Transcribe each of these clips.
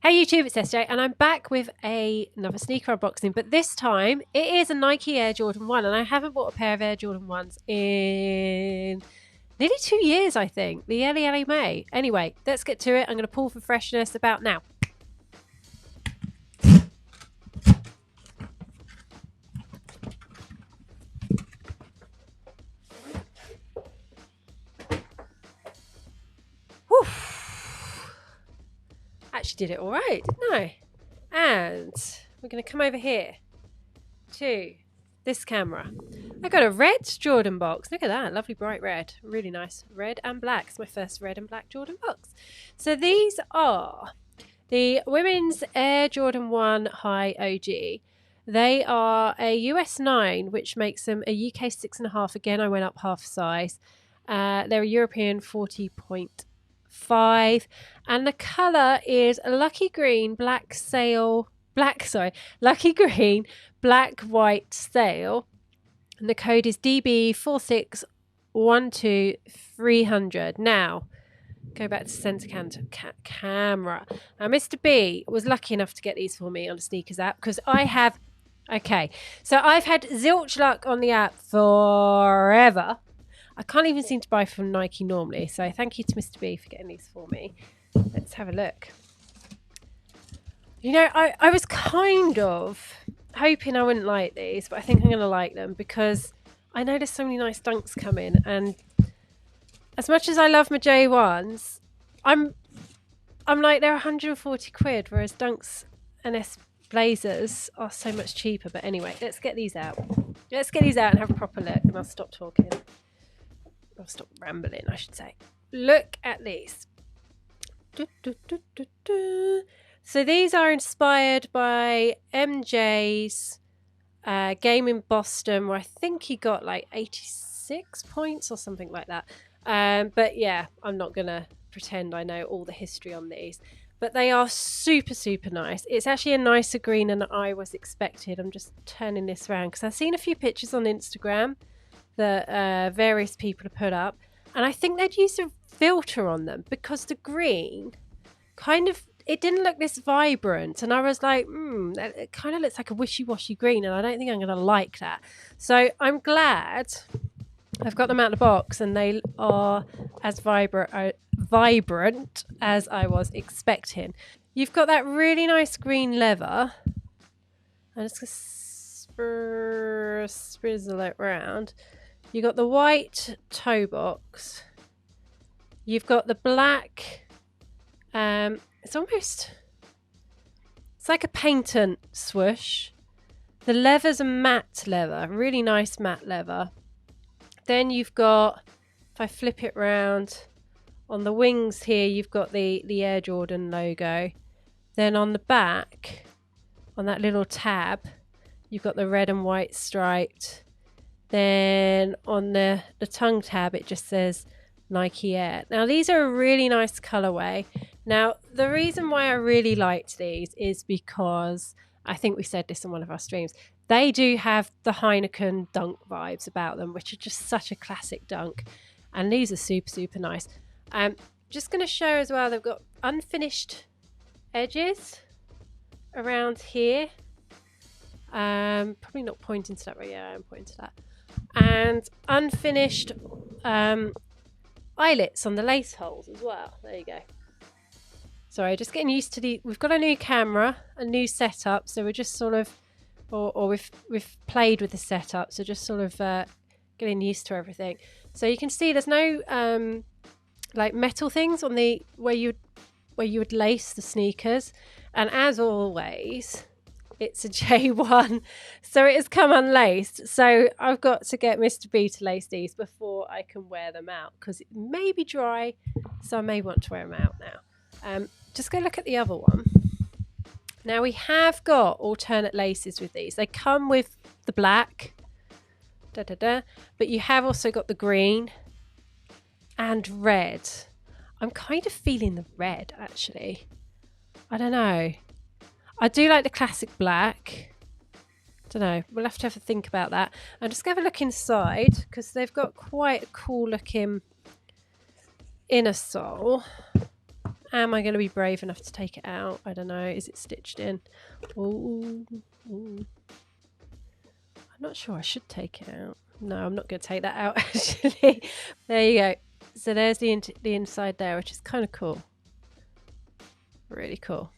Hey YouTube, it's SJ and I'm back with another sneaker unboxing, but this time it is a Nike Air Jordan 1 and I haven't bought a pair of Air Jordan 1s in nearly 2 years, I think. The early May. Anyway, let's get to it. I'm going to pull for freshness about now. Whew. Actually did it all right, didn't I? And we're going to come over here to this camera. I got a red Jordan box. Look at that, lovely bright red. Really nice. Red and black. It's my first red and black Jordan box. So these are the women's Air Jordan 1 High OG. They are a US 9, which makes them a UK 6.5. Again, I went up half lucky They're a European 40.5. And the colour is lucky green, lucky green, black, white sail. And the code is DB4612300. Now, go back to centre camera. Now, Mr. B was lucky enough to get these for me on the Sneakers app because I have... Okay, so I've had zilch luck on the app forever. I can't even seem to buy from Nike normally. So thank you to Mr. B for getting these for me. Let's have a look. You know, I was kind of hoping I wouldn't like these, but I think I'm going to like them because I know there's so many nice dunks coming. And as much as I love my J1s, I'm like, they're 140 quid, whereas dunks and S blazers are so much cheaper. But anyway, let's get these out. Let's get these out and have a proper look, and I'll stop talking. I'll stop rambling, I should say. Look at these. So these are inspired by MJ's game in Boston, where I think he got like 86 points or something like that. But yeah, I'm not going to pretend I know all the history on these. But they are super, super nice. It's actually a nicer green than I was expected. I'm just turning this around because I've seen a few pictures on Instagram that various people have put up. And I think they'd used a filter on them because the green kind of, it didn't look this vibrant. And I was like, it kind of looks like a wishy-washy green. And I don't think I'm going to like that. So I'm glad I've got them out of the box and they are as vibrant as I was expecting. You've got that really nice green leather. I'm just going to sprizzle it around. You've got the white toe box. You've got the black. It's like a patent swoosh. The leather's a matte leather, really nice matte leather. Then you've got, if I flip it round, on the wings here, you've got the Air Jordan logo. Then on the back, on that little tab, you've got the red and white striped. Then on the tongue tab, it just says Nike Air. Now, these are a really nice colorway. Now, the reason why I really liked these is because, I think we said this on one of our streams, they do have the Heineken Dunk vibes about them, which are just such a classic dunk. And these are super, super nice. Just going to show as well, they've got unfinished edges around here. Probably not pointing to that, but yeah, I'm pointing to that. And unfinished eyelets on the lace holes as well. There you go. Sorry, just getting used to we've got a new camera, a new setup, so we're just sort of, or we've played with the setup, so just sort of getting used to everything. So you can see there's no like metal things on the where you would lace the sneakers, and as always, it's a J1, so it has come unlaced. So I've got to get Mr. B to lace these before I can wear them out because it may be dry, so I may want to wear them out now. Just go look at the other one. Now we have got alternate laces with these. They come with the black, but you have also got the green and red. I'm kind of feeling the red actually. I don't know. I do like the classic black. Don't know. We'll have to have a think about that. I'm just going to have a look inside because they've got quite a cool looking inner sole. Am I going to be brave enough to take it out? I don't know. Is it stitched in? Ooh. I'm not sure I should take it out. No, I'm not going to take that out, actually. There you go. So there's the inside there, which is kind of cool. Really cool.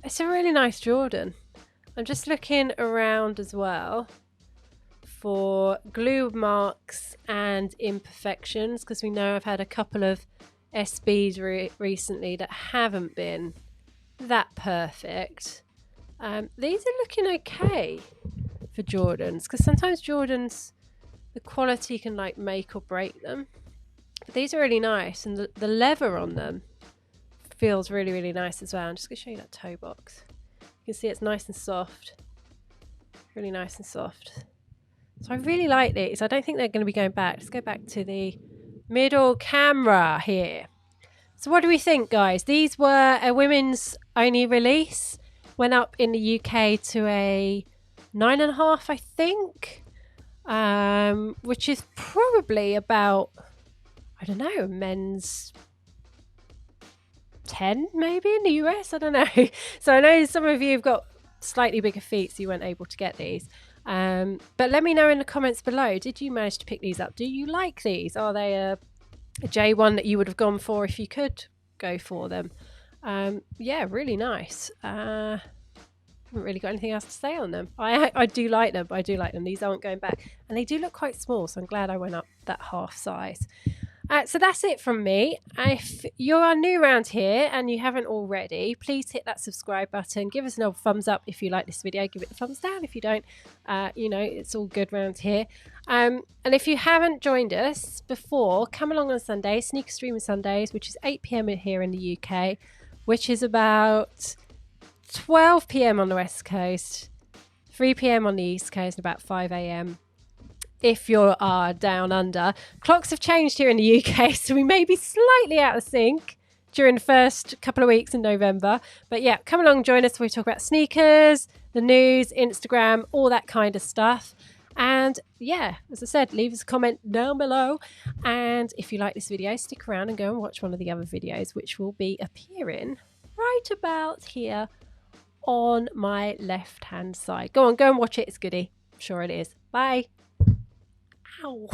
It's a really nice Jordan. I'm just looking around as well for glue marks and imperfections, because we know I've had a couple of SBs recently that haven't been that perfect. These are looking okay for Jordans, because sometimes Jordans, the quality can like make or break them. But these are really nice, and the leather on them feels really, really nice as well. I'm just going to show you that toe box. You can see it's nice and soft. Really nice and soft. So I really like these. I don't think they're going to be going back. Let's go back to the middle camera here. So what do we think, guys? These were a women's only release. Went up in the UK to a 9.5, I think. Which is probably about, I don't know, men's 10 maybe in the US. I don't know. So I know some of you have got slightly bigger feet, so you weren't able to get these. But let me know in the comments below, did you manage to pick these up? Do you like these? Are they a J1 that you would have gone for if you could go for them? Yeah, really nice. Haven't really got anything else to say on them. I do like them. I do like them. These aren't going back, and they do look quite small, so I'm glad I went up that half size. So that's it from me. If you are new around here and you haven't already, please hit that subscribe button. Give us an old thumbs up if you like this video. Give it a thumbs down if you don't. You know, it's all good around here. And if you haven't joined us before, come along on Sunday, Sneaker Stream on Sundays, which is 8 p.m. here in the UK, which is about 12 p.m. on the West Coast, 3 p.m. on the East Coast, and about 5 a.m. if you are down under. Clocks have changed here in the UK, so we may be slightly out of sync during the first couple of weeks in November. But yeah, come along, join us. We talk about sneakers, the news, Instagram, all that kind of stuff. And yeah, as I said, leave us a comment down below. And if you like this video, stick around and go and watch one of the other videos, which will be appearing right about here on my left-hand side. Go on, go and watch it. It's goody. I'm sure it is. Bye. Ow.